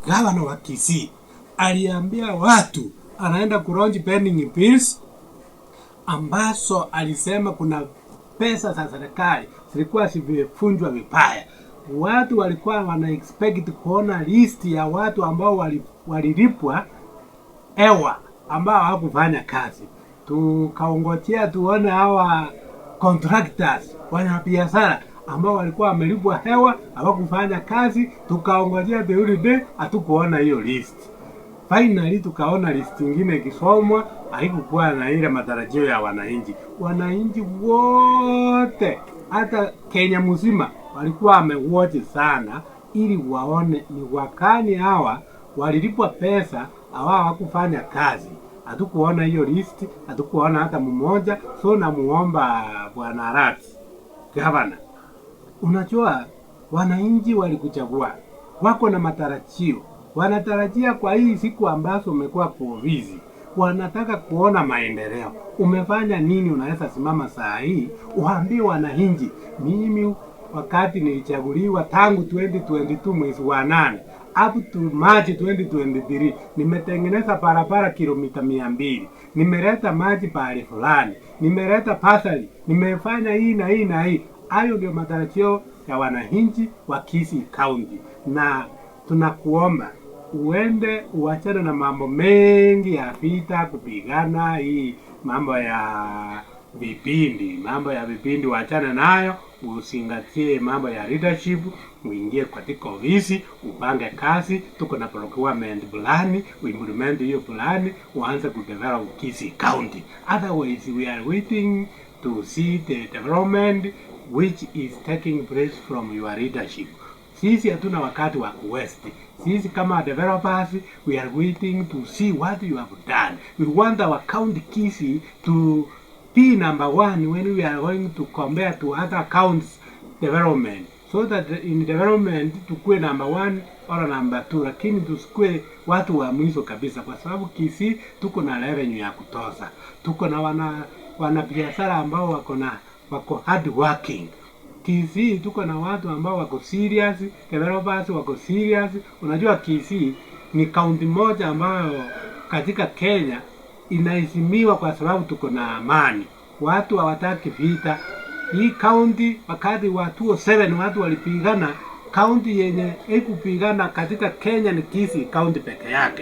gavana wa Kisii aliambia watu anaenda kulaunch pending bills ambazo alisema kuna pesa za serikali zilikuwa zimefunjwa vibaya. Watu walikuwa wana expect kuona list ya watu ambao walilipwa hewa ambao hawakufanya kazi. Tukaongojea tuone hawa contractors, wanabiashara ambao walikuwa wamelipwa hewa hawakufanya kazi. Tukaongojea the whole day, hatukuona hiyo list. Finally tukaona list nyingine ikisomwa, haikuwa na ile matarajio ya wananchi. Wananchi wote hata Kenya mzima walikuwa wamewatch sana ili waone ni wakani hawa walilipwa pesa hawakufanya kazi. Hatukuona hiyo list, hatukuona hata mmoja. So namuomba Bwana Arati, gavana, unajua wananchi walikuchagua, wako na matarajio, wanatarajia kwa hii siku ambazo umekuwa province, wanataka kuona maendeleo. Umefanya nini? Unaweza simama saa hii uambie wananchi, mimi wakati nilichaguliwa tangu 2022 mwezi wa 8 up to March 2023 nimetengeneza barabara kilomita 200, nimeleta maji pale fulani, nimeleta pasali, nimefanya hii na hii na hii. Hayo ndio matarajio ya wananchi wa Kisii County, na tunakuomba uende uachane na mambo mengi ya vita kupigana. Hii mambo ya vipindi uachane nayo, usingatie mambo ya leadership, uingie katika ofisi, upange kazi. Tuko na procurement plan, implement hiyo plan, uanze kudevelop Kisii County. Otherwise we are waiting to see the development which is taking place from your leadership. Sisi hatuna wakati wa kuwaste. Sisi kama developers, we are waiting to see what you have done. We want our county Kisii to be number 1 when we are going to compare to other counties development, so that in development tukue number 1 or number 2, lakini tusikue watu wa mwisho kabisa, kwa sababu Kisii tuko na revenue ya kutosha. Tuko na wana biashara ambao wako hard working. Kisii tuko na watu ambao wako serious, developers wako serious. Unajua Kisii ni county moja ambayo katika Kenya inaheshimiwa kwa sababu tuko na amani. Watu hawataki vita. Hii county wakati wa 2007 watu walipigana, county yenye haikupigana katika Kenya ni Kisii County peke yake.